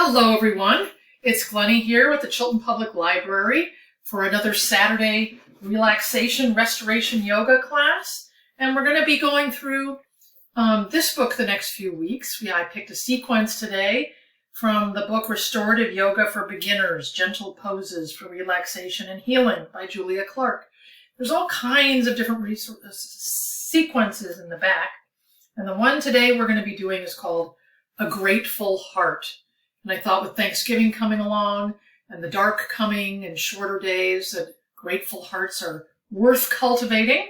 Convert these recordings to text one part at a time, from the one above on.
Hello everyone, it's Glenny here with the Chilton Public Library for another Saturday relaxation restoration yoga class. And we're going to be going through this book the next few weeks. I picked a sequence today from the book Restorative Yoga for Beginners, Gentle Poses for Relaxation and Healing by Julia Clark. There's all kinds of different sequences in the back. And the one today we're going to be doing is called A Grateful Heart. And I thought with Thanksgiving coming along and the dark coming and shorter days that grateful hearts are worth cultivating.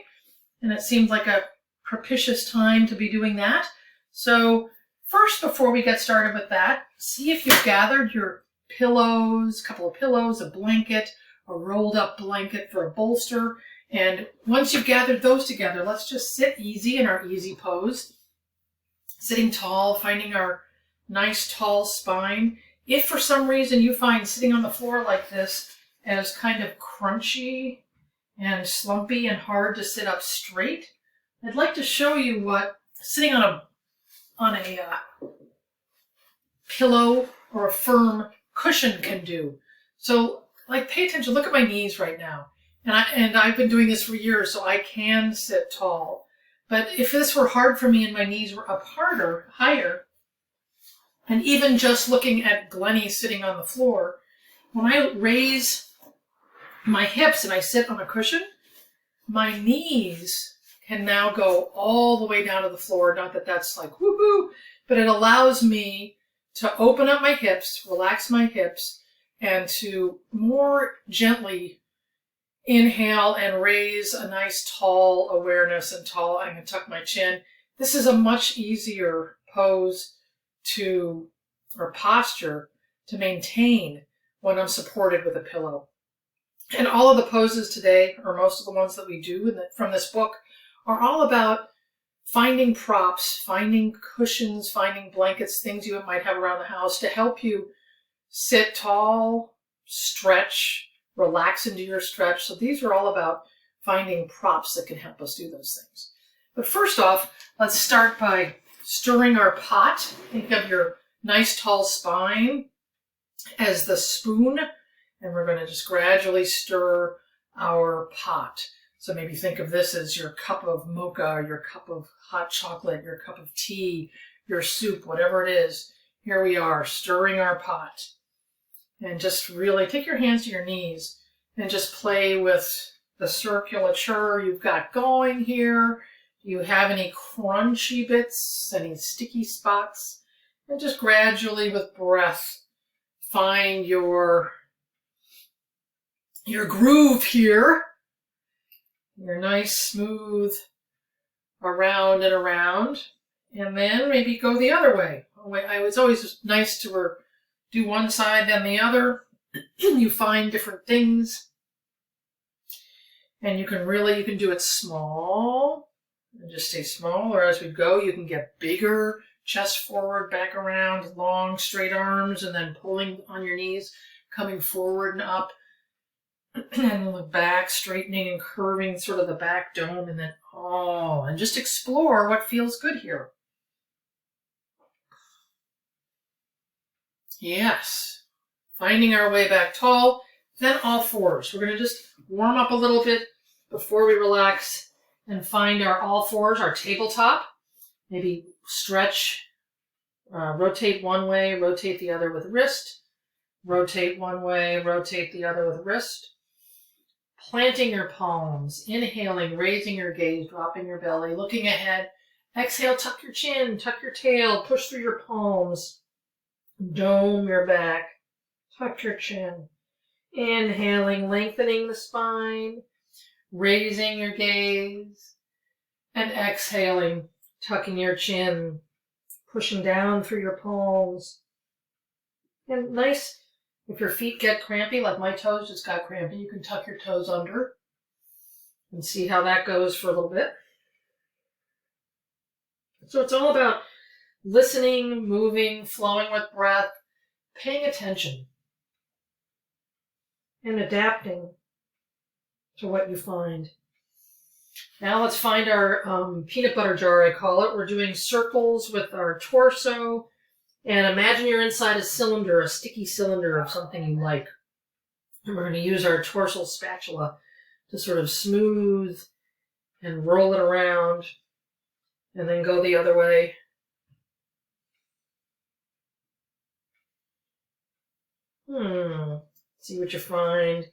And it seemed like a propitious time to be doing that. So first, before we get started with that, see if you've gathered your pillows, a couple of pillows, a blanket, a rolled up blanket for a bolster. And once you've gathered those together, let's just sit easy in our easy pose. Sitting tall, finding our nice tall spine. If for some reason you find sitting on the floor like this as kind of crunchy and slumpy and hard to sit up straight, I'd like to show you what sitting on a pillow or a firm cushion can do. So pay attention, look at my knees right now. And I've been doing this for years, so I can sit tall. But if this were hard for me and my knees were up higher, and even just looking at Glenny sitting on the floor, when I raise my hips and I sit on a cushion, my knees can now go all the way down to the floor. Not that that's like woohoo, but it allows me to open up my hips, relax my hips, and to more gently inhale and raise a nice tall awareness and tall. I can tuck my chin. This is a much easier pose or posture to maintain when I'm supported with a pillow. And all of the poses today, or most of the ones that we do from this book, are all about finding props, finding cushions, finding blankets, things you might have around the house to help you sit tall, stretch, relax into your stretch. So these are all about finding props that can help us do those things. But first off, let's start by stirring our pot. Think of your nice tall spine as the spoon, and we're going to just gradually stir our pot. So maybe think of this as your cup of mocha, your cup of hot chocolate, your cup of tea, your soup, whatever it is. Here we are, stirring our pot. And just really take your hands to your knees and just play with the circulature you've got going here. Do you have any crunchy bits, any sticky spots? And just gradually with breath, find your groove here. Your nice smooth around and around. And then maybe go the other way. It's always nice to do one side then the other. You find different things. And you can do it small. And just stay small, or as we go, you can get bigger, chest forward, back around, long, straight arms, and then pulling on your knees, coming forward and up, and the back, straightening and curving sort of the back dome, and then, and just explore what feels good here. Yes, finding our way back tall, then all fours. We're going to just warm up a little bit before we relax and find our all fours, our tabletop. Maybe stretch, rotate one way, rotate the other with wrist. Rotate one way, rotate the other with wrist. Planting your palms, inhaling, raising your gaze, dropping your belly, looking ahead. Exhale, tuck your chin, tuck your tail, push through your palms. Dome your back, tuck your chin. Inhaling, lengthening the spine. Raising your gaze, and exhaling, tucking your chin, pushing down through your palms. And nice, if your feet get crampy, like my toes just got crampy, you can tuck your toes under and see how that goes for a little bit. So it's all about listening, moving, flowing with breath, paying attention, and adapting to what you find. Now let's find our peanut butter jar, I call it. We're doing circles with our torso, And imagine you're inside a cylinder, a sticky cylinder of something you like. And we're going to use our torsal spatula to sort of smooth and roll it around and then go the other way. See what you find.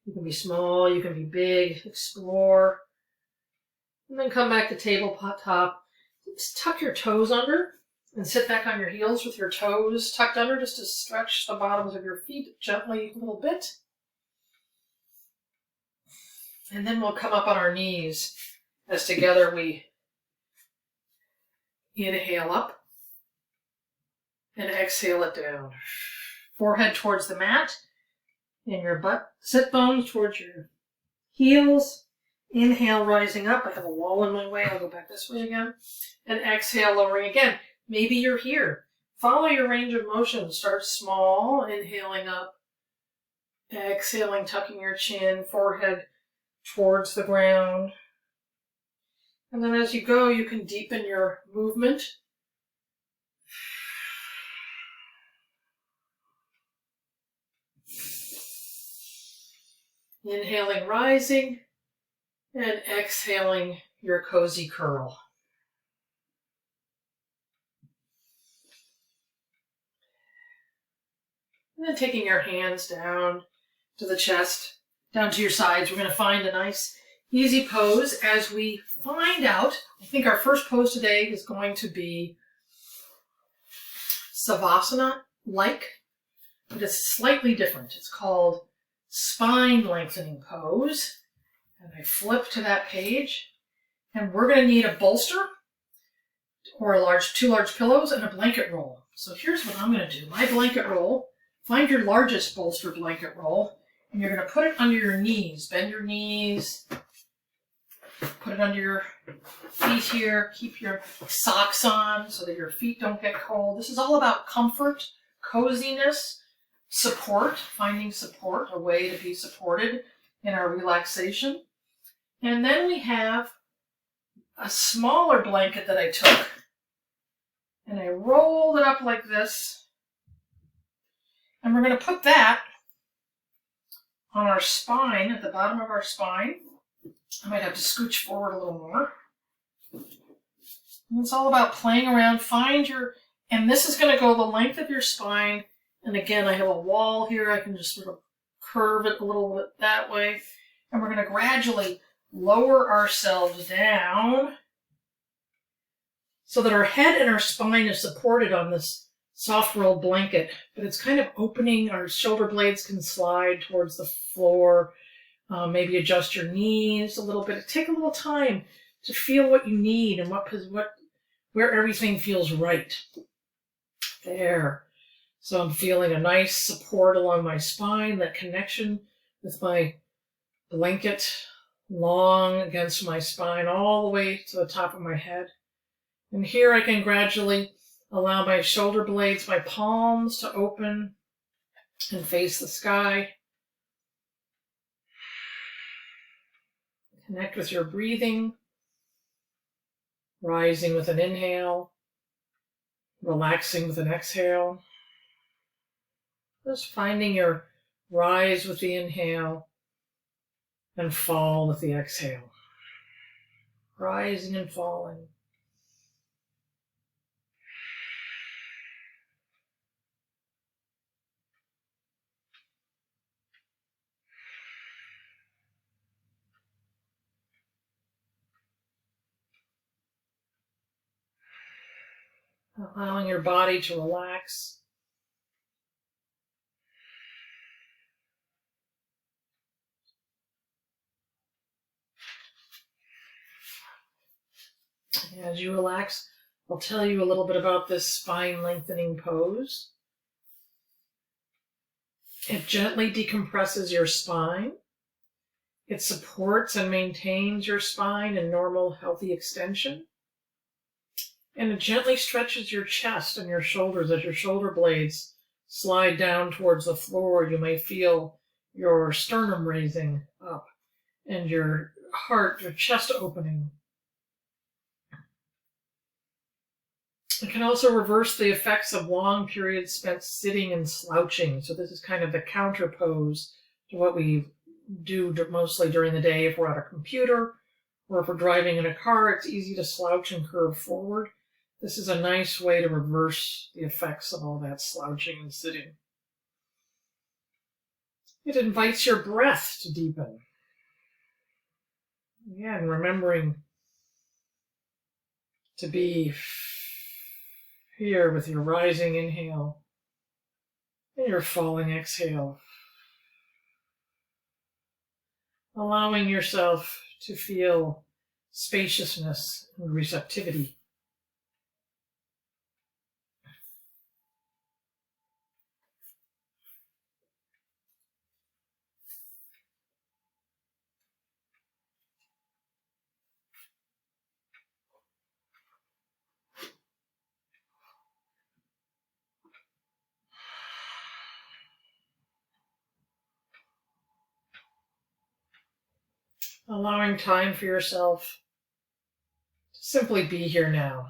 You can be small, you can be big, explore. And then come back to tabletop. Just tuck your toes under and sit back on your heels with your toes tucked under just to stretch the bottoms of your feet gently a little bit. And then we'll come up on our knees as together we inhale up and exhale it down. Forehead towards the mat and your butt, sit bones towards your heels. Inhale, rising up. I have a wall in my way. I'll go back this way again. And exhale, lowering again. Maybe you're here. Follow your range of motion. Start small, inhaling up. Exhaling, tucking your chin, forehead towards the ground. And then as you go, you can deepen your movement. Inhaling, rising, and exhaling your cozy curl. And then taking your hands down to the chest, down to your sides. We're going to find a nice, easy pose as we find out. I think our first pose today is going to be Savasana-like, but it's slightly different. It's called spine lengthening pose. And I flip to that page, and we're going to need a bolster or two large pillows and a blanket roll. So here's what I'm going to do. My blanket roll, find your largest bolster blanket roll, and you're going to put it under your knees. Bend your knees, put it under your feet here. Keep your socks on so that your feet don't get cold. This is all about comfort, coziness, support, finding support, a way to be supported in our relaxation. And then we have a smaller blanket that I took, and I rolled it up like this. And we're going to put that on our spine, at the bottom of our spine. I might have to scooch forward a little more. And it's all about playing around. And this is going to go the length of your spine. And again, I have a wall here. I can just sort of curve it a little bit that way. And we're going to gradually lower ourselves down so that our head and our spine is supported on this soft rolled blanket, but it's kind of opening. Our shoulder blades can slide towards the floor. Maybe adjust your knees a little bit. Take a little time to feel what you need and where everything feels right. There. So I'm feeling a nice support along my spine, that connection with my blanket long against my spine all the way to the top of my head. And here I can gradually allow my shoulder blades, my palms to open and face the sky. Connect with your breathing, rising with an inhale, relaxing with an exhale. Just finding your rise with the inhale and fall with the exhale. Rising and falling. Allowing your body to relax. As you relax, I'll tell you a little bit about this spine lengthening pose. It gently decompresses your spine. It supports and maintains your spine in normal, healthy extension. And it gently stretches your chest and your shoulders as your shoulder blades slide down towards the floor. You may feel your sternum raising up and your heart, your chest opening. It can also reverse the effects of long periods spent sitting and slouching. So this is kind of the counter pose to what we do mostly during the day if we're at a computer or if we're driving in a car. It's easy to slouch and curve forward. This is a nice way to reverse the effects of all that slouching and sitting. It invites your breath to deepen. Again, remembering to be here with your rising inhale and your falling exhale. Allowing yourself to feel spaciousness and receptivity. Allowing time for yourself to simply be here now.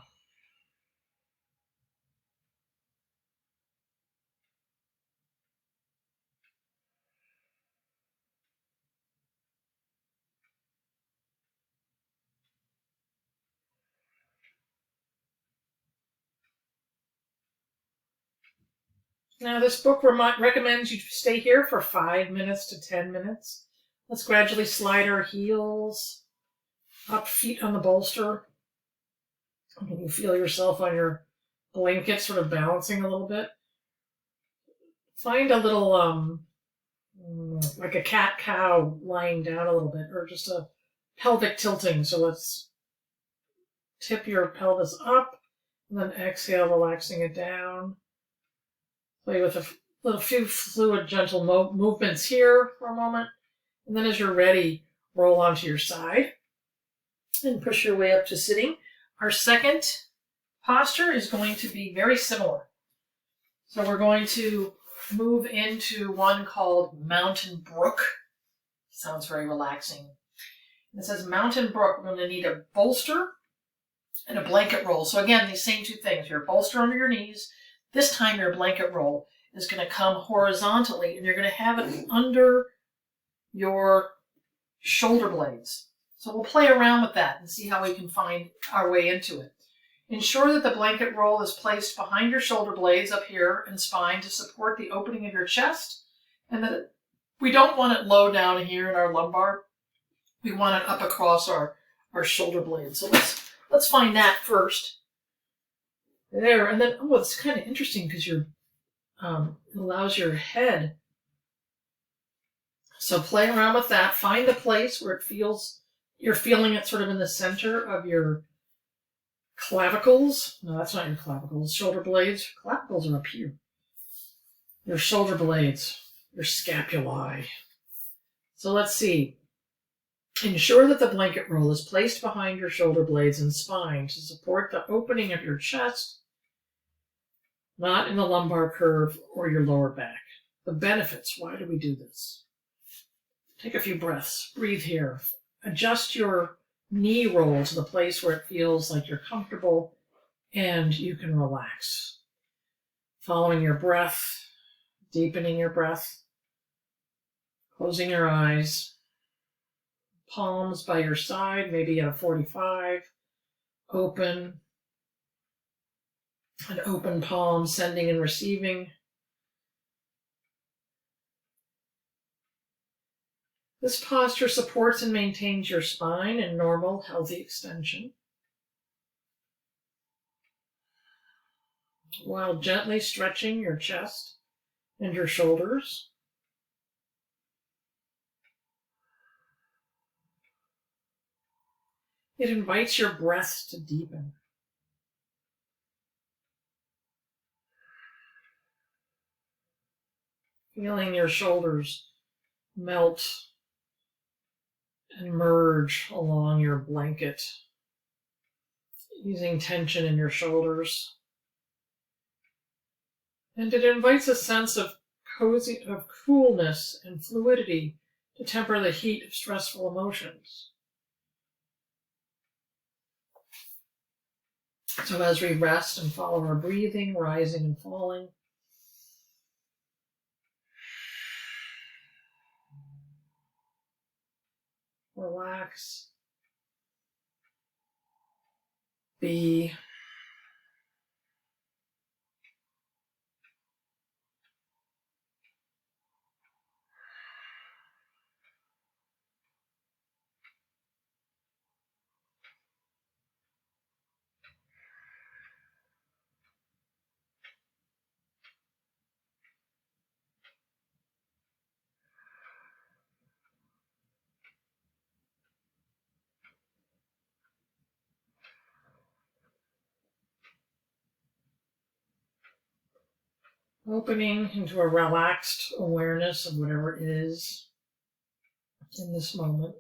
Now, this book recommends you stay here for 5 minutes to 10 minutes. Let's gradually slide our heels up, feet on the bolster. Can you feel yourself on your blanket sort of balancing a little bit? Find a little, like a cat-cow lying down a little bit, or just a pelvic tilting. So let's tip your pelvis up, and then exhale, relaxing it down. Play with a few fluid, gentle movements here for a moment. And then as you're ready, roll onto your side and push your way up to sitting. Our second posture is going to be very similar. So we're going to move into one called Mountain Brook. Sounds very relaxing. It says Mountain Brook. We're going to need a bolster and a blanket roll. So again, these same two things. Your bolster under your knees. This time your blanket roll is going to come horizontally, and you're going to have it under your shoulder blades. So we'll play around with that and see how we can find our way into it. Ensure that the blanket roll is placed behind your shoulder blades up here and spine to support the opening of your chest, and that we don't want it low down here in our lumbar. We want it up across our shoulder blades. So let's find that first. There, and then, oh, it's kind of interesting because it allows your head. So play around with that. Find the place where you're feeling it sort of in the center of your clavicles. No, that's not your clavicles. Shoulder blades. Clavicles are up here. Your shoulder blades, your scapulae. So let's see. Ensure that the blanket roll is placed behind your shoulder blades and spine to support the opening of your chest, not in the lumbar curve or your lower back. The benefits. Why do we do this? Take a few breaths. Breathe here. Adjust your knee roll to the place where it feels like you're comfortable and you can relax. Following your breath, deepening your breath, closing your eyes, palms by your side, maybe at a 45, open, an open palm, sending and receiving. This posture supports and maintains your spine in normal, healthy extension, while gently stretching your chest and your shoulders. It invites your breath to deepen. Feeling your shoulders melt and merge along your blanket, easing tension in your shoulders. And it invites a sense of coolness and fluidity to temper the heat of stressful emotions. So as we rest and follow our breathing, rising and falling, relax, be, opening into a relaxed awareness of whatever is in this moment.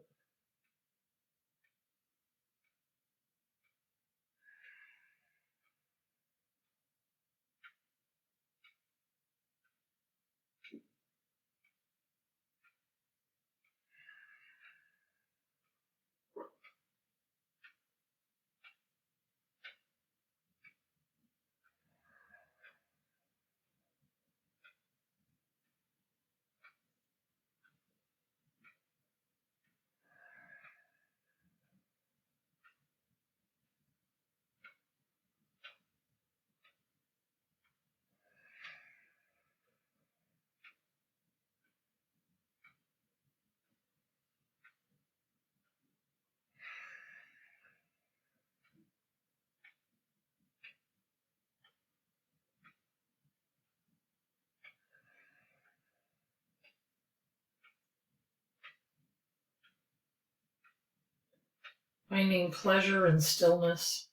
Finding pleasure in stillness.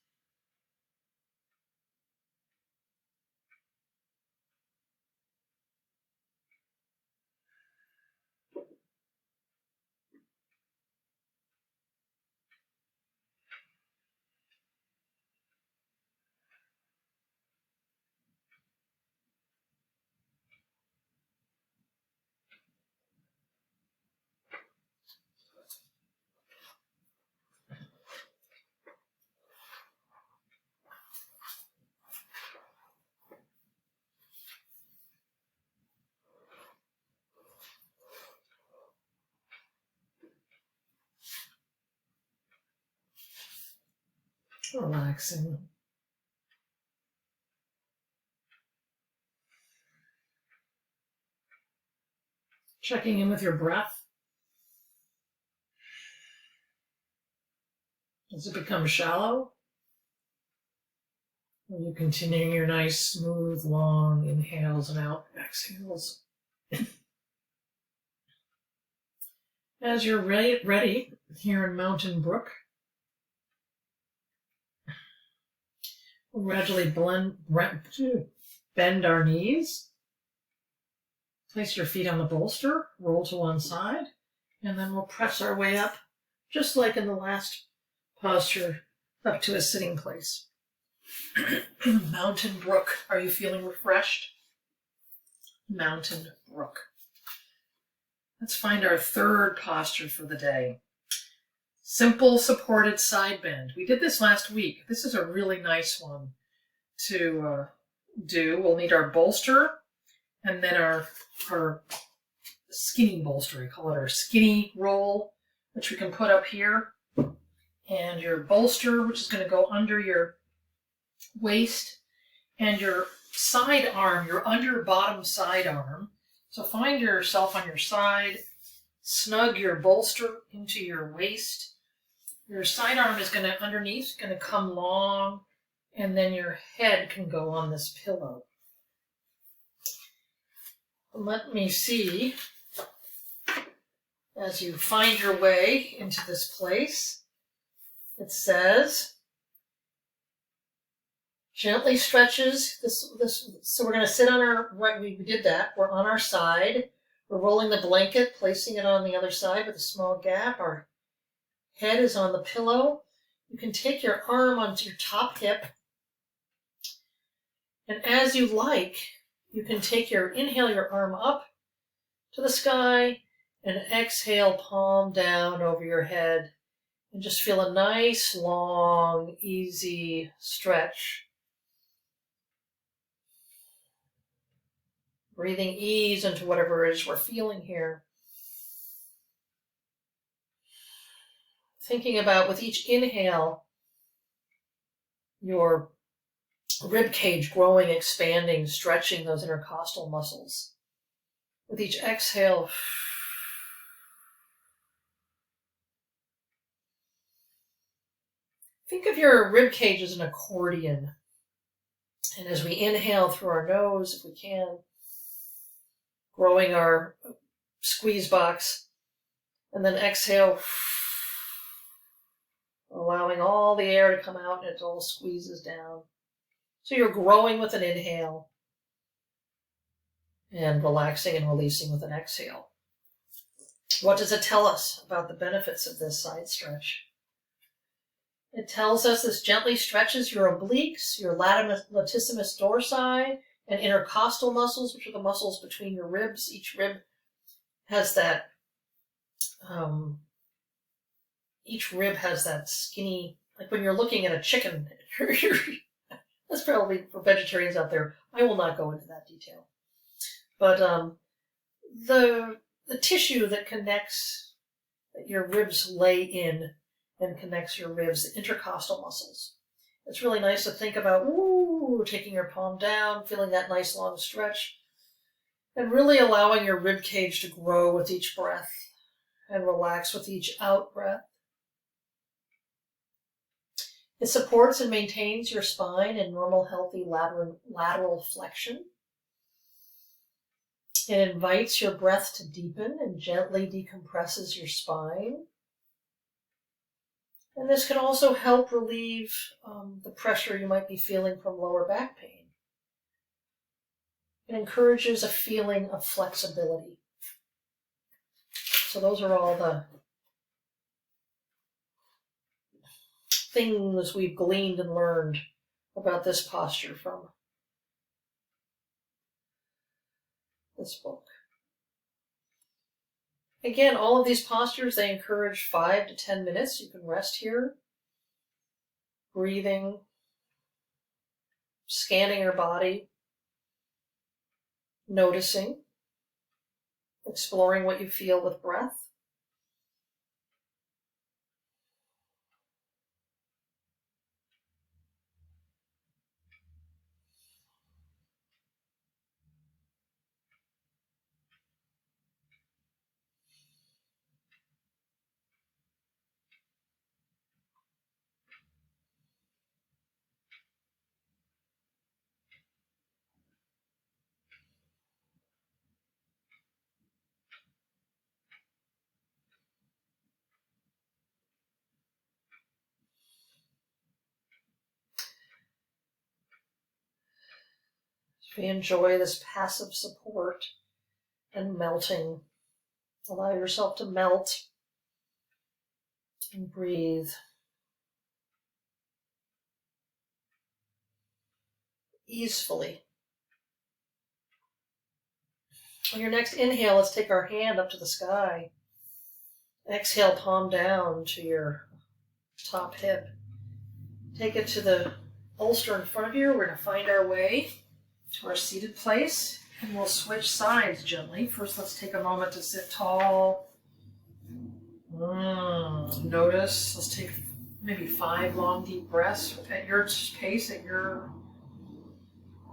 Relaxing. Checking in with your breath. Does it become shallow? Are you continuing your nice, smooth, long inhales and out exhales? As you're ready here in Mountain Brook, we'll gradually bend our knees. Place your feet on the bolster, roll to one side, and then we'll press our way up, just like in the last posture, up to a sitting place. Mountain Brook. Are you feeling refreshed? Mountain Brook. Let's find our third posture for the day. Simple supported side bend. We did this last week. This is a really nice one to do. We'll need our bolster and then our skinny bolster. We call it our skinny roll, which we can put up here. And your bolster, which is going to go under your waist, and your side arm, your under bottom side arm. So find yourself on your side, snug your bolster into your waist. Your side arm is going to, underneath, going to come long, and then your head can go on this pillow. Let me see, as you find your way into this place, it says, gently stretches this. So we're going to sit on our right. We did that. We're on our side. We're rolling the blanket, placing it on the other side with a small gap. Our head is on the pillow. You can take your arm onto your top hip, and as you like, you can inhale your arm up to the sky, and exhale, palm down over your head, And just feel a nice, long, easy stretch. Breathing ease into whatever it is we're feeling here. Thinking about with each inhale, your rib cage growing, expanding, stretching those intercostal muscles. With each exhale, think of your rib cage as an accordion. And as we inhale through our nose, if we can, growing our squeeze box, and then exhale, allowing all the air to come out and it all squeezes down. So you're growing with an inhale and relaxing and releasing with an exhale. What does it tell us about the benefits of this side stretch? It tells us this gently stretches your obliques, your latissimus dorsi, and intercostal muscles, which are the muscles between your ribs. Each rib has that skinny, like when you're looking at a chicken. That's probably for vegetarians out there. I will not go into that detail. But the tissue that connects, that your ribs lay in and connects your ribs, the intercostal muscles. It's really nice to think about, taking your palm down, feeling that nice long stretch, and really allowing your rib cage to grow with each breath and relax with each out breath. It supports and maintains your spine in normal, healthy lateral flexion. It invites your breath to deepen and gently decompresses your spine. And this can also help relieve the pressure you might be feeling from lower back pain. It encourages a feeling of flexibility. So those are all the things we've gleaned and learned about this posture from this book. Again, all of these postures, they encourage 5 to 10 minutes. You can rest here, breathing, scanning your body, noticing, exploring what you feel with breath. We enjoy this passive support and melting. Allow yourself to melt and breathe easefully. On your next inhale, let's take our hand up to the sky. Exhale, palm down to your top hip. Take it to the bolster in front of you. We're going to find our way to our seated place, and we'll switch sides gently. First, let's take a moment to sit tall. Notice. Let's take maybe 5 long, deep breaths at your pace, at your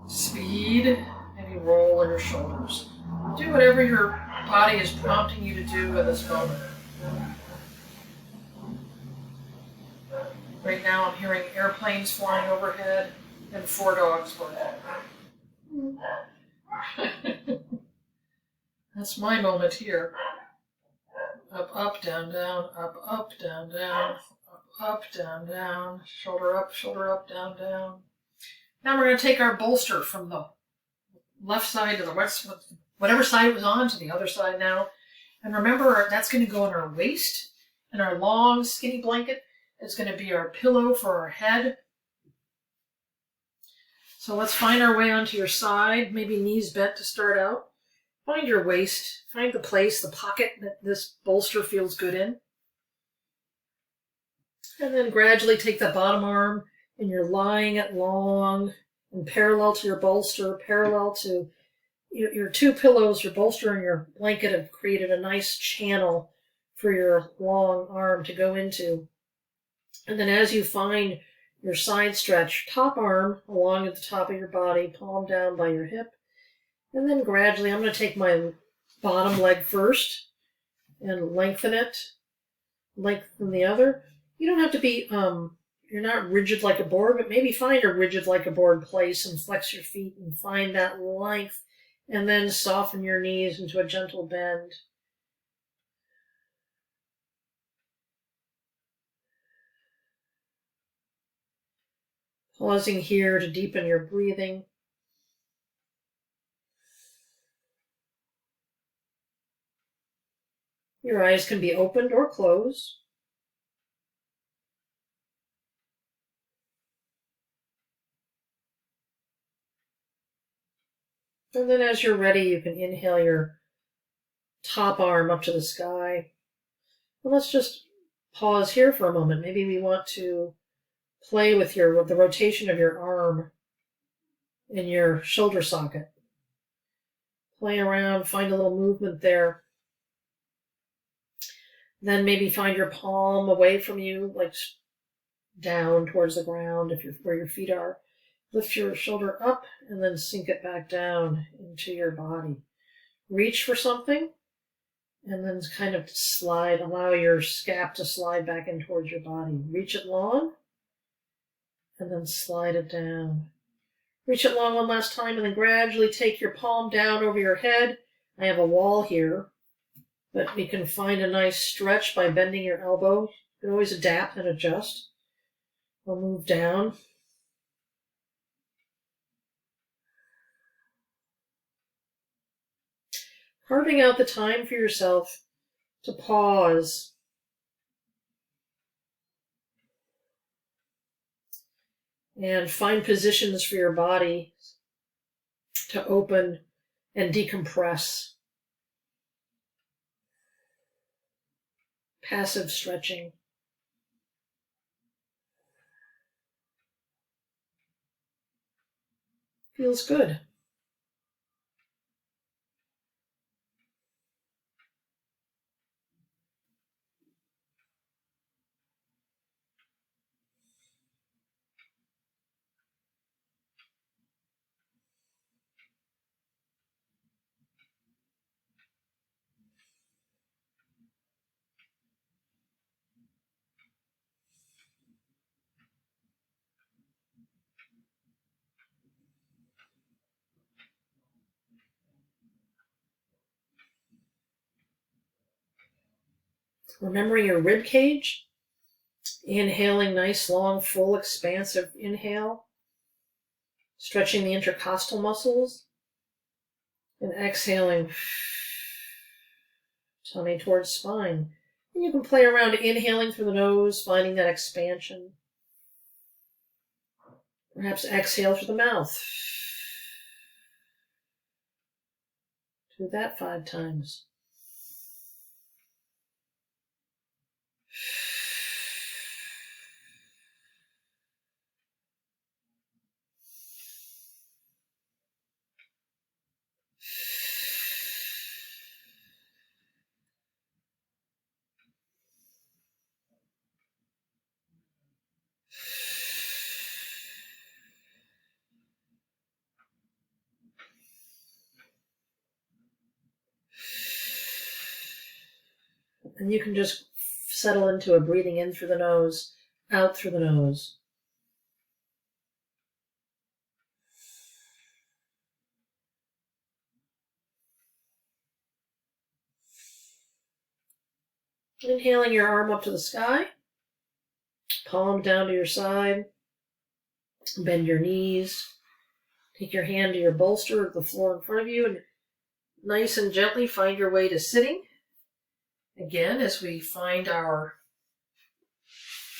speed. Maybe roll in your shoulders. Do whatever your body is prompting you to do at this moment. Right now, I'm hearing airplanes flying overhead and 4 dogs barking. That's my moment here. Up, up, down, down, up, down, down, up, down, down, shoulder up, down, down. Now we're going to take our bolster from the left side to the west, whatever side it was on, to the other side now. And remember, that's going to go in our waist, and our long, skinny blanket is going to be our pillow for our head. So let's find our way onto your side, maybe knees bent to start out. Find your waist, find the place, the pocket that this bolster feels good in. And then gradually take the bottom arm and you're lying it long and parallel to your bolster, parallel to your two pillows, your bolster and your blanket have created a nice channel for your long arm to go into. And then as you find your side stretch, top arm along at the top of your body, palm down by your hip. And then gradually, I'm going to take my bottom leg first and lengthen it, lengthen the other. You don't have to be, you're not rigid like a board, but maybe find a rigid like a board place and flex your feet and find that length. And then soften your knees into a gentle bend. Pausing here to deepen your breathing. Your eyes can be opened or closed. And then as you're ready, you can inhale your top arm up to the sky. And let's just pause here for a moment. Maybe we want to play with the rotation of your arm in your shoulder socket. Play around, find a little movement there. Then maybe find your palm away from you, like down towards the ground where your feet are. Lift your shoulder up and then sink it back down into your body. Reach for something and then kind of slide, allow your scap to slide back in towards your body. Reach it long and then slide it down. Reach it long one last time and then gradually take your palm down over your head. I have a wall here, but you can find a nice stretch by bending your elbow. You can always adapt and adjust. We'll move down. Carving out the time for yourself to pause. And find positions for your body to open and decompress. Passive stretching. Feels good. Remembering your rib cage. Inhaling nice, long, full, expansive inhale. Stretching the intercostal muscles. And exhaling. Tummy towards spine. And you can play around inhaling through the nose, finding that expansion. Perhaps exhale through the mouth. Do that 5 times. And you can just settle into a breathing in through the nose, out through the nose. Inhaling your arm up to the sky, palm down to your side, bend your knees, take your hand to your bolster, the floor in front of you, and nice and gently find your way to sitting. Again, as we find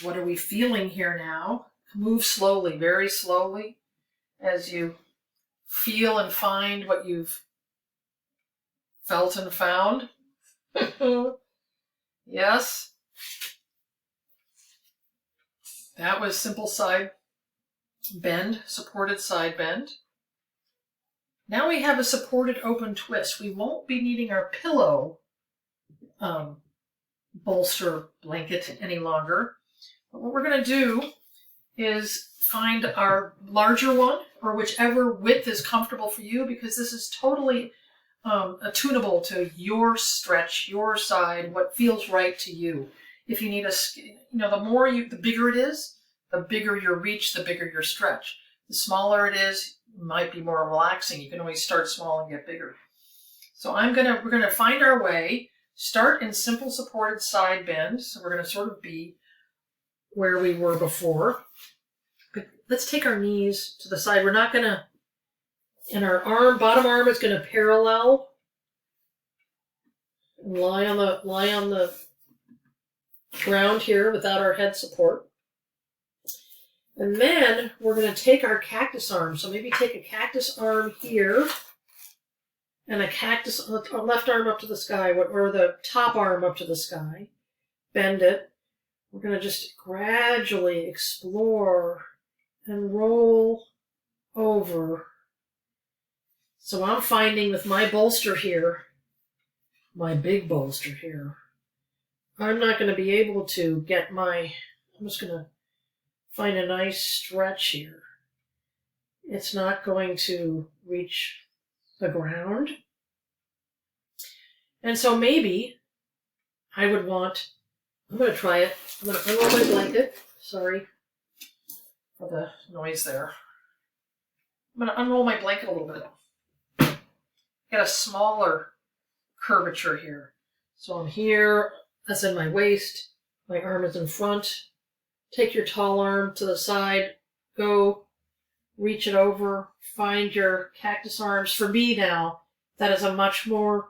what are we feeling here now? Move slowly, very slowly, as you feel and find what you've felt and found. Yes. That was simple side bend, supported side bend. Now we have a supported open twist. We won't be needing our pillow bolster blanket any longer. But what we're going to do is find our larger one, or whichever width is comfortable for you, because this is totally attunable to your stretch, your side, what feels right to you. If you need the bigger it is, the bigger your reach, the bigger your stretch. The smaller it is, it might be more relaxing. You can always start small and get bigger. So we're gonna find our way, start in simple supported side bend. So we're gonna sort of be where we were before. But let's take our knees to the side. We're not gonna, and our bottom arm is gonna parallel and lie on the ground here without our head support. And then we're going to take our cactus arm. So maybe take a cactus arm here and a cactus, left arm up to the sky, or the top arm up to the sky. Bend it. We're going to just gradually explore and roll over. So I'm finding with my bolster here, my big bolster here, I'm not going to be able to get I'm just going to find a nice stretch here. It's not going to reach the ground. And so maybe I would want, I'm going to try it. I'm going to unroll my blanket. Sorry for the noise there. I'm going to unroll my blanket a little bit. Get a smaller curvature here. So I'm here, that's in my waist. My arm is in front. Take your tall arm to the side, go, reach it over, find your cactus arms. For me now, that is a much more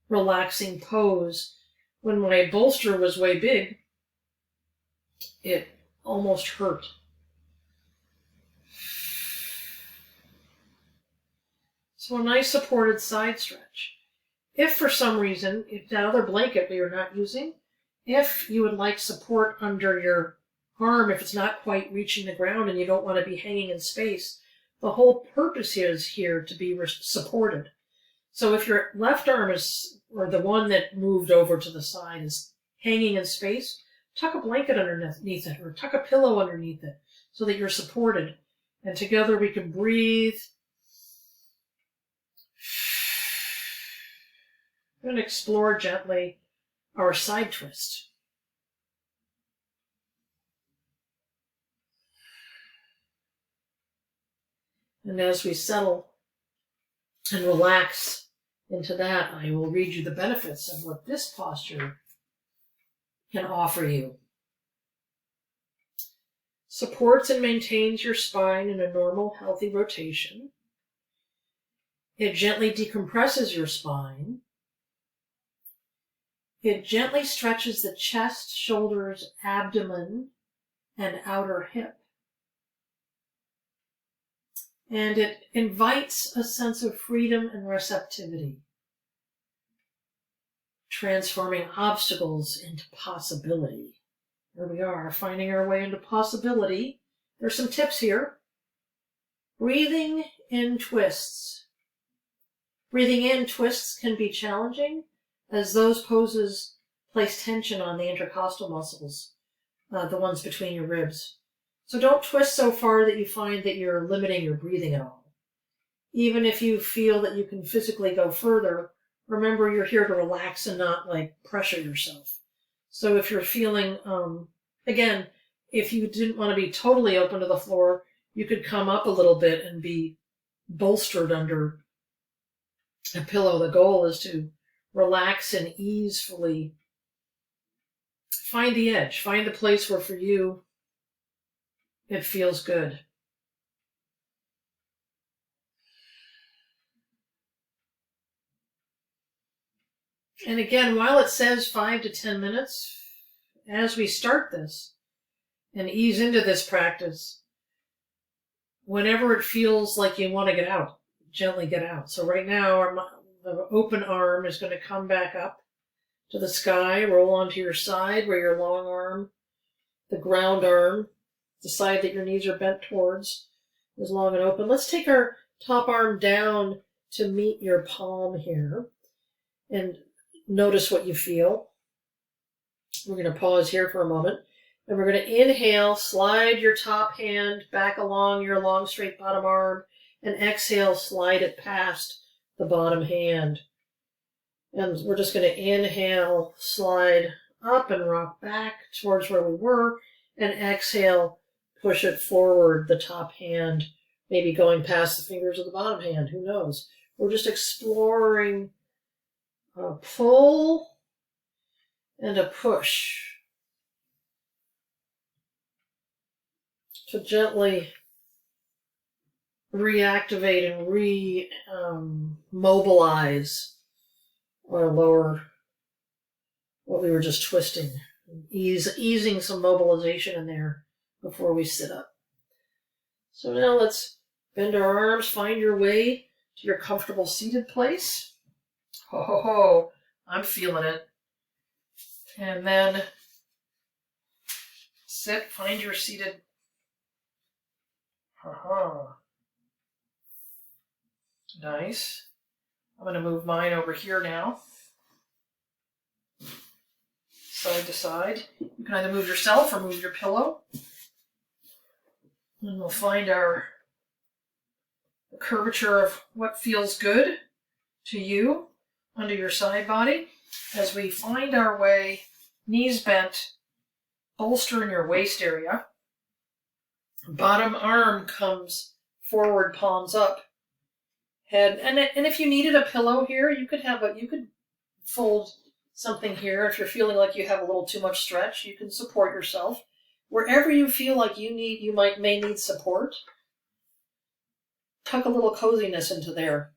relaxing pose. When my bolster was way big, it almost hurt. So a nice supported side stretch. If for some reason, if that other blanket we are not using, if you would like support under your arm, if it's not quite reaching the ground and you don't want to be hanging in space, the whole purpose is here to be supported. So if your left arm is, or the one that moved over to the side is hanging in space, tuck a blanket underneath it or tuck a pillow underneath it so that you're supported. And together we can breathe. We're going to explore gently our side twist. And as we settle and relax into that, I will read you the benefits of what this posture can offer you. Supports and maintains your spine in a normal, healthy rotation. It gently decompresses your spine. It gently stretches the chest, shoulders, abdomen, and outer hip. And it invites a sense of freedom and receptivity, transforming obstacles into possibility. Here we are, finding our way into possibility. There's some tips here. Breathing in twists. Breathing in twists can be challenging, as those poses place tension on the intercostal muscles, the ones between your ribs. So don't twist so far that you find that you're limiting your breathing at all. Even if you feel that you can physically go further, remember you're here to relax and not pressure yourself. So if you're feeling, again, if you didn't want to be totally open to the floor, you could come up a little bit and be bolstered under a pillow. The goal is to relax and easefully find the edge, find the place where for you it feels good. And again, while it says 5 to 10 minutes, as we start this and ease into this practice, whenever it feels like you want to get out, gently get out. So right now, the open arm is going to come back up to the sky, roll onto your side where your long arm, the ground arm, the side that your knees are bent towards is long and open. Let's take our top arm down to meet your palm here and notice what you feel. We're going to pause here for a moment. And we're going to inhale, slide your top hand back along your long, straight bottom arm, and exhale, slide it past the bottom hand. And we're just going to inhale, slide up and rock back towards where we were, and exhale, push it forward, the top hand, maybe going past the fingers of the bottom hand, who knows. We're just exploring a pull and a push to gently reactivate and mobilize our lower, what we were just twisting, easing some mobilization in there before we sit up. So now let's bend our arms, find your way to your comfortable seated place. Ho, ho, ho, I'm feeling it. And then sit, find your seated. Nice. I'm going to move mine over here now. Side to side. You can either move yourself or move your pillow. And we'll find the curvature of what feels good to you under your side body as we find our way, knees bent, bolster in your waist area. Bottom arm comes forward, palms up. Head, and if you needed a pillow here, you could fold something here. If you're feeling like you have a little too much stretch, you can support yourself. Wherever you feel like you may need support, tuck a little coziness into there.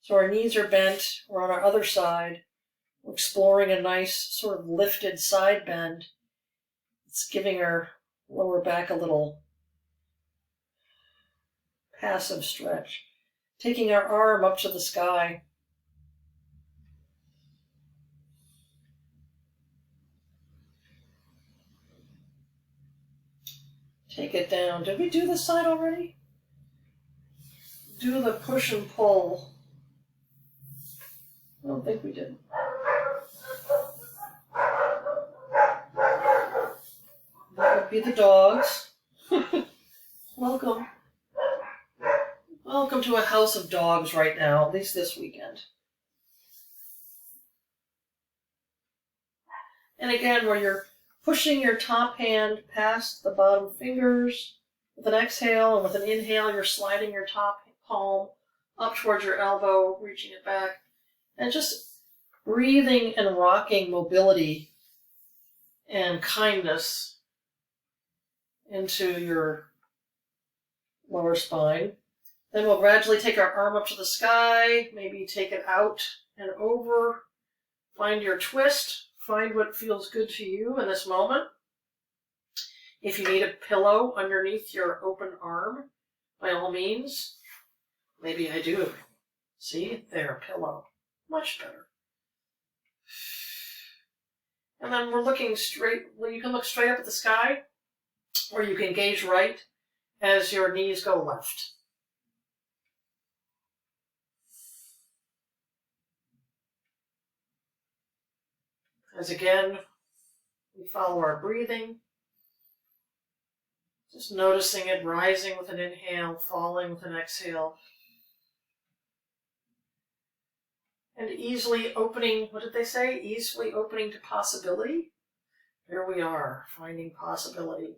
So our knees are bent. We're on our other side. We're exploring a nice sort of lifted side bend. It's giving our lower back a little passive stretch. Taking our arm up to the sky. Take it down. Did we do this side already? Do the push and pull. I don't think we did. That would be the dogs. Welcome. Welcome to a house of dogs right now, at least this weekend. And again, where you're pushing your top hand past the bottom fingers with an exhale, and with an inhale, you're sliding your top palm up towards your elbow, reaching it back, and just breathing and rocking mobility and kindness into your lower spine. Then we'll gradually take our arm up to the sky, maybe take it out and over. Find your twist. Find what feels good to you in this moment. If you need a pillow underneath your open arm, by all means. Maybe I do. See? There, pillow. Much better. And then we're looking straight. Well, you can look straight up at the sky, or you can gaze right as your knees go left. As again, we follow our breathing, just noticing it rising with an inhale, falling with an exhale. And easily opening, what did they say? Easily opening to possibility. Here we are, finding possibility.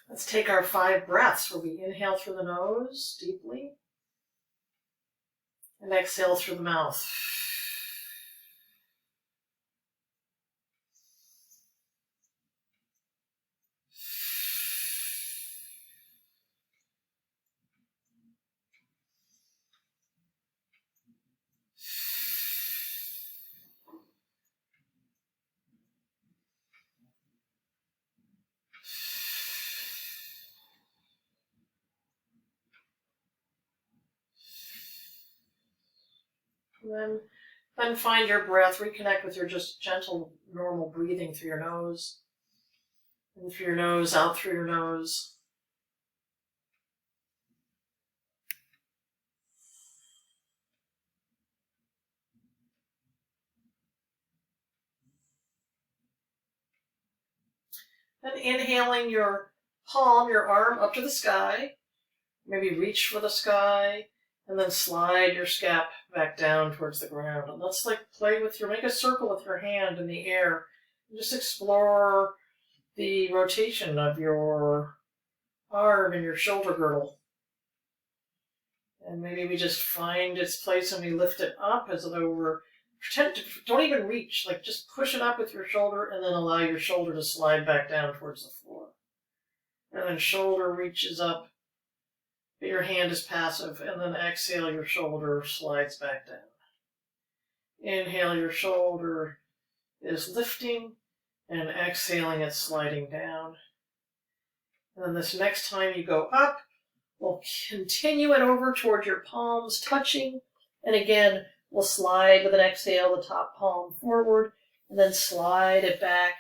Let's take our 5 breaths where we inhale through the nose deeply and exhale through the mouth. Then find your breath. Reconnect with your just gentle, normal breathing through your nose. In through your nose, out through your nose. Then inhaling your palm, your arm up to the sky. Maybe reach for the sky. And then slide your scap back down towards the ground. And let's play with make a circle with your hand in the air. And just explore the rotation of your arm and your shoulder girdle. And maybe we just find its place and we lift it up as though we're, don't even reach, just push it up with your shoulder and then allow your shoulder to slide back down towards the floor. And then shoulder reaches up. But your hand is passive, and then exhale, your shoulder slides back down. Inhale, your shoulder is lifting, and exhaling, it's sliding down. And then this next time you go up, we'll continue it over towards your palms touching, and again, we'll slide with an exhale, the top palm forward, and then slide it back,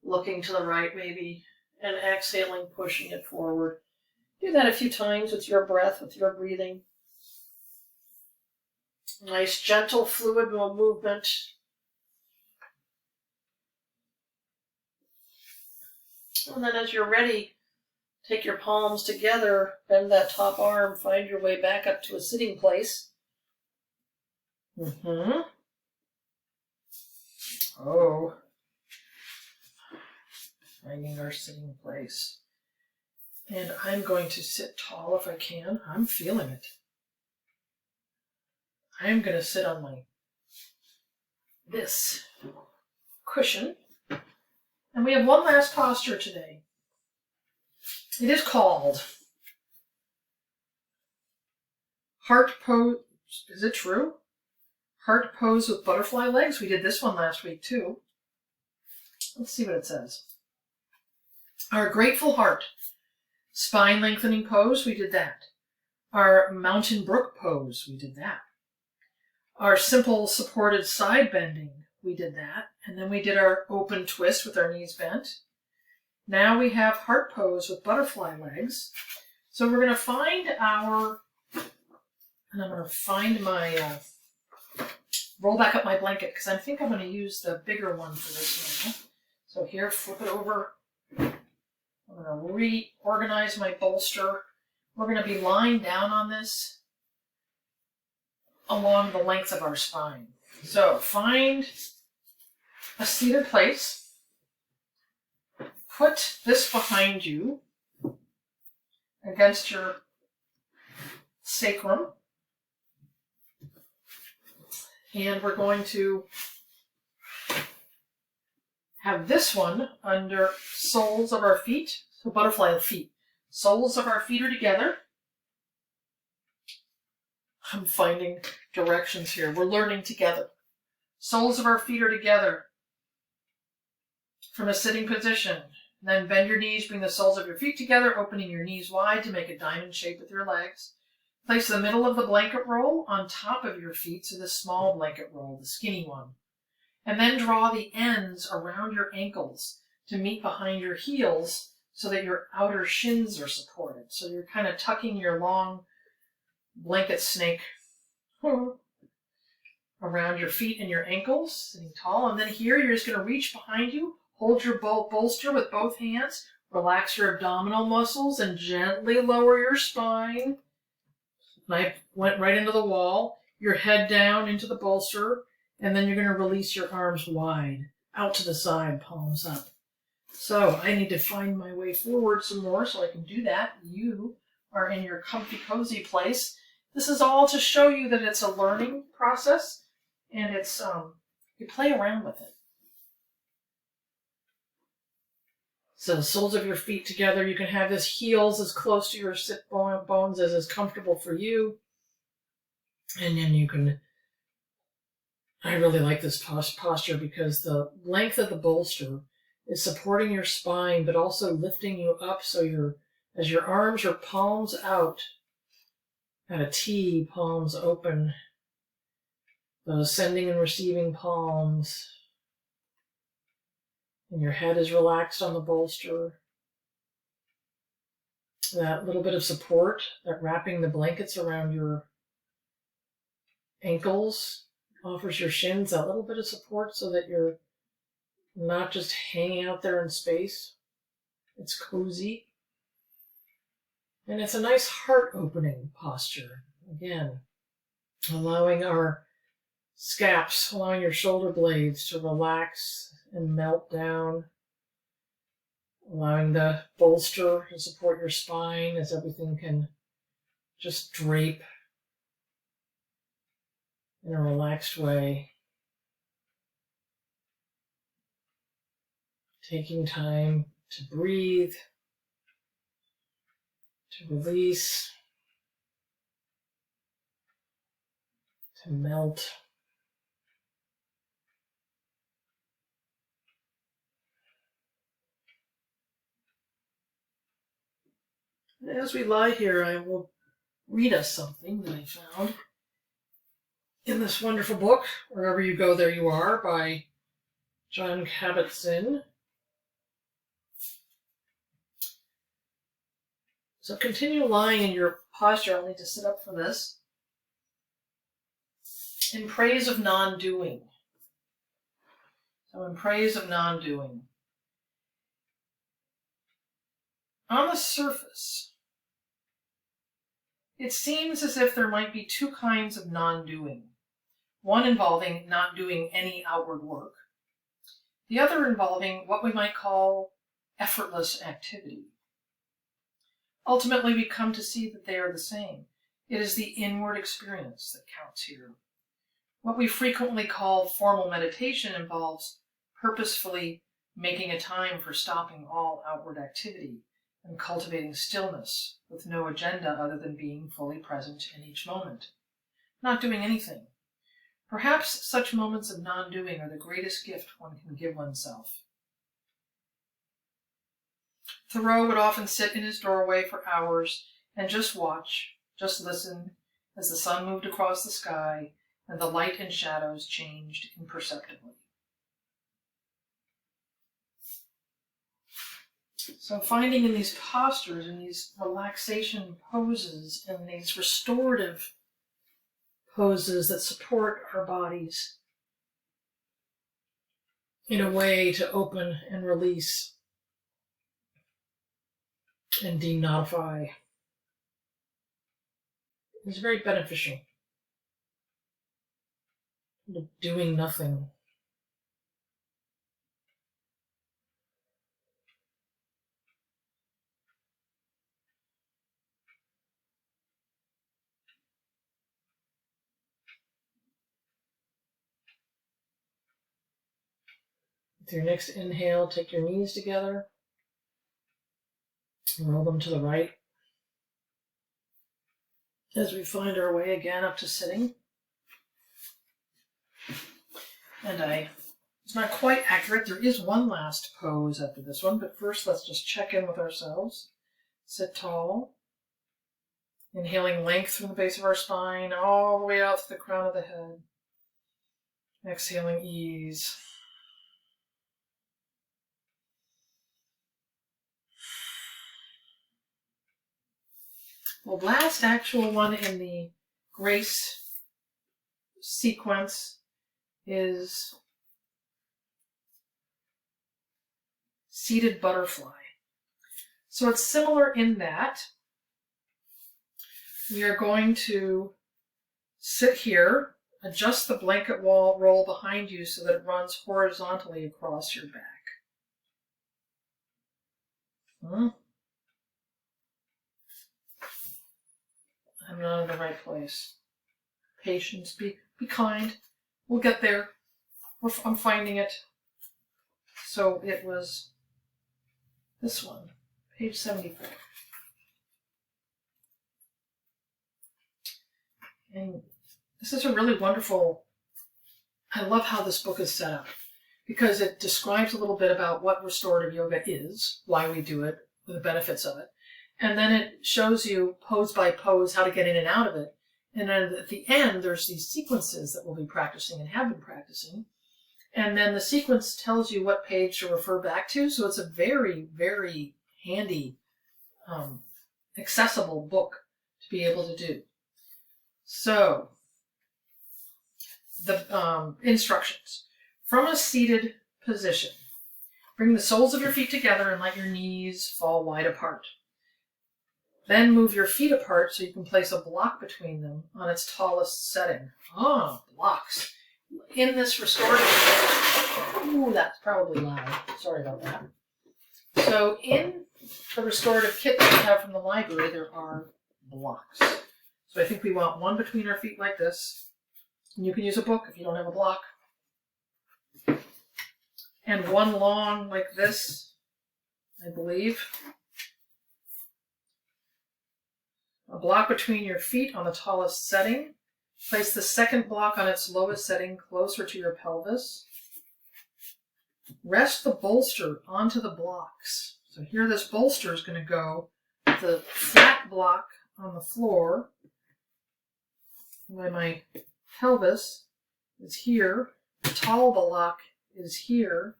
looking to the right maybe, and exhaling, pushing it forward. Do that a few times with your breath, with your breathing. Nice, gentle, fluid movement. And then as you're ready, take your palms together, bend that top arm, find your way back up to a sitting place. Oh. Finding our sitting place. And I'm going to sit tall if I can. I'm feeling it. I'm going to sit on this cushion. And we have one last posture today. It is called Heart Pose. Is it true? Heart Pose with butterfly legs. We did this one last week too. Let's see what it says. Our Grateful Heart. Spine lengthening pose, we did that. Our mountain brook pose, we did that. Our simple supported side bending, we did that. And then we did our open twist with our knees bent. Now we have heart pose with butterfly legs. So we're going to find and I'm going to find my, roll back up my blanket because I think I'm going to use the bigger one for this now. So here, flip it over. I'm going to reorganize my bolster. We're going to be lying down on this along the length of our spine. So find a seated place. Put this behind you against your sacrum. And we're going to have this one under soles of our feet, so butterfly feet. Soles of our feet are together. I'm finding directions here. We're learning together. Soles of our feet are together from a sitting position. Then bend your knees, bring the soles of your feet together, opening your knees wide to make a diamond shape with your legs. Place the middle of the blanket roll on top of your feet, so the small blanket roll, the skinny one. And then draw the ends around your ankles to meet behind your heels so that your outer shins are supported. So you're kind of tucking your long blanket snake around your feet and your ankles, sitting tall. And then here you're just going to reach behind you, hold your bolster with both hands, relax your abdominal muscles, and gently lower your spine. I went right into the wall, your head down into the bolster. And then you're going to release your arms wide, out to the side, palms up. So I need to find my way forward some more so I can do that. You are in your comfy, cozy place. This is all to show you that it's a learning process, and it's you play around with it. So the soles of your feet together. You can have this heels as close to your sit bones as is comfortable for you. And then you can, I really like this posture because the length of the bolster is supporting your spine, but also lifting you up so as your arms are palms out at a T, palms open, those sending and receiving palms, and your head is relaxed on the bolster. That little bit of support, that wrapping the blankets around your ankles offers your shins that little bit of support so that you're not just hanging out there in space. It's cozy. And it's a nice heart-opening posture. Again, allowing our scaps, allowing your shoulder blades to relax and melt down. Allowing the bolster to support your spine as everything can just drape in a relaxed way. Taking time to breathe, to release, to melt. And as we lie here, I will read us something that I found in this wonderful book, Wherever You Go, There You Are, by Jon Kabat-Zinn. So continue lying in your posture. I'll need to sit up for this. In praise of non-doing. So in praise of non-doing. On the surface, it seems as if there might be two kinds of non-doing. One involving not doing any outward work. The other involving what we might call effortless activity. Ultimately, we come to see that they are the same. It is the inward experience that counts here. What we frequently call formal meditation involves purposefully making a time for stopping all outward activity and cultivating stillness with no agenda other than being fully present in each moment. Not doing anything. Perhaps such moments of non-doing are the greatest gift one can give oneself. Thoreau would often sit in his doorway for hours and just watch, just listen, as the sun moved across the sky and the light and shadows changed imperceptibly. So finding in these postures, in these relaxation poses, and these restorative poses that support our bodies in a way to open and release and denotify is very beneficial. Doing nothing. With your next inhale, take your knees together. Roll them to the right. As we find our way again up to sitting. And it's not quite accurate. There is one last pose after this one, but first let's just check in with ourselves. Sit tall. Inhaling length from the base of our spine all the way out to the crown of the head. Exhaling ease. The last actual one in the grace sequence is seated butterfly. So it's similar in that we are going to sit here, adjust the blanket roll behind you so that it runs horizontally across your back. I'm not in the right place. Patience, be kind. We'll get there. I'm finding it. So it was this one, page 74. And this is a really wonderful, I love how this book is set up because it describes a little bit about what restorative yoga is, why we do it, the benefits of it. And then it shows you pose by pose how to get in and out of it. And then at the end, there's these sequences that we'll be practicing and have been practicing. And then the sequence tells you what page to refer back to. So it's a very, very handy, accessible book to be able to do. So the instructions. From a seated position, bring the soles of your feet together and let your knees fall wide apart. Then move your feet apart so you can place a block between them on its tallest setting. Blocks. In this restorative, ooh, that's probably loud. Sorry about that. So in the restorative kit that we have from the library, there are blocks. So I think we want one between our feet like this. And you can use a book if you don't have a block. And one long like this, I believe. A block between your feet on the tallest setting. Place the second block on its lowest setting closer to your pelvis. Rest the bolster onto the blocks. So here this bolster is going to go. The flat block on the floor, where my pelvis is here. The tall block is here.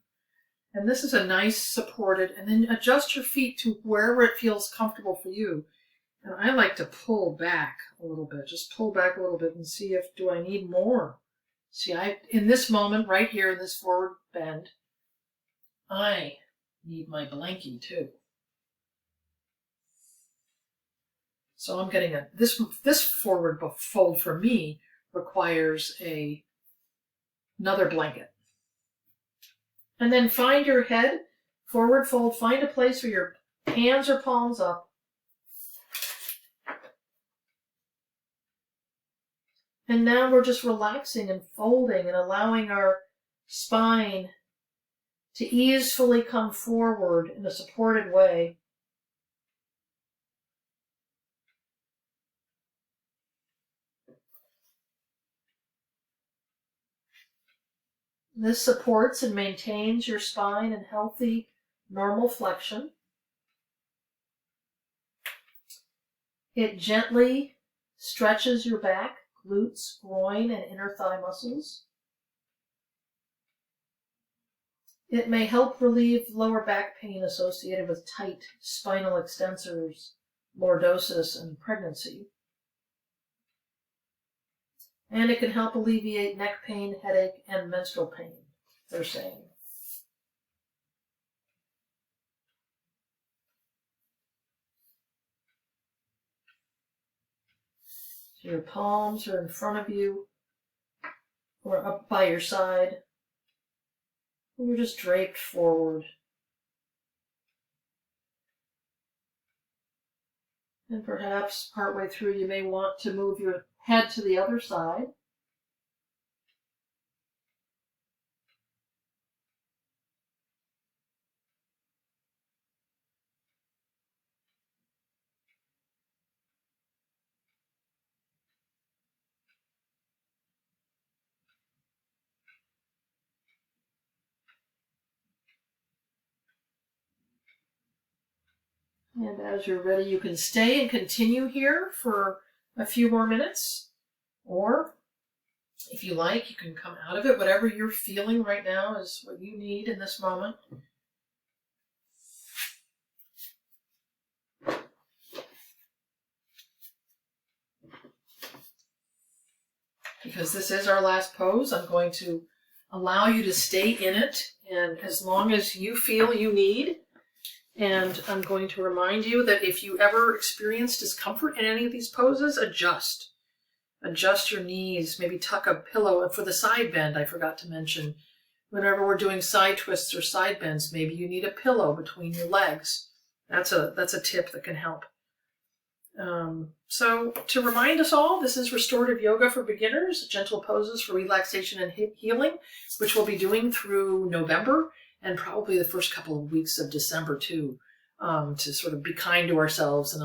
And this is a nice supported, and then adjust your feet to wherever it feels comfortable for you. And I like to pull back a little bit, just pull back a little bit and see if, do I need more? See, in this moment right here, in this forward bend, I need my blankie too. So I'm getting this forward fold for me requires another blanket. And then find your head, forward fold, find a place where your hands are palms up. And now we're just relaxing and folding and allowing our spine to easily come forward in a supported way. This supports and maintains your spine in healthy, normal flexion. It gently stretches your back, glutes, groin, and inner thigh muscles. It may help relieve lower back pain associated with tight spinal extensors, lordosis, and pregnancy. And it can help alleviate neck pain, headache, and menstrual pain, they're saying. So your palms are in front of you or up by your side. And you're just draped forward. And perhaps partway through you may want to move your head to the other side. And as you're ready, you can stay and continue here for a few more minutes. Or, if you like, you can come out of it. Whatever you're feeling right now is what you need in this moment. Because this is our last pose, I'm going to allow you to stay in it, and as long as you feel you need. And I'm going to remind you that if you ever experience discomfort in any of these poses, adjust. Adjust your knees, maybe tuck a pillow. And for the side bend, I forgot to mention, whenever we're doing side twists or side bends, maybe you need a pillow between your legs That's a tip that can help. So to remind us all, this is restorative yoga for beginners, gentle poses for relaxation and healing, which we'll be doing through November and probably the first couple of weeks of December too, to sort of be kind to ourselves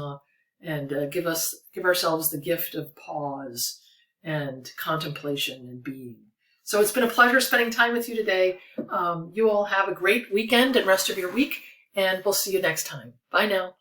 and give ourselves the gift of pause and contemplation and being. So it's been a pleasure spending time with you today. You all have a great weekend and rest of your week, and we'll see you next time. Bye now.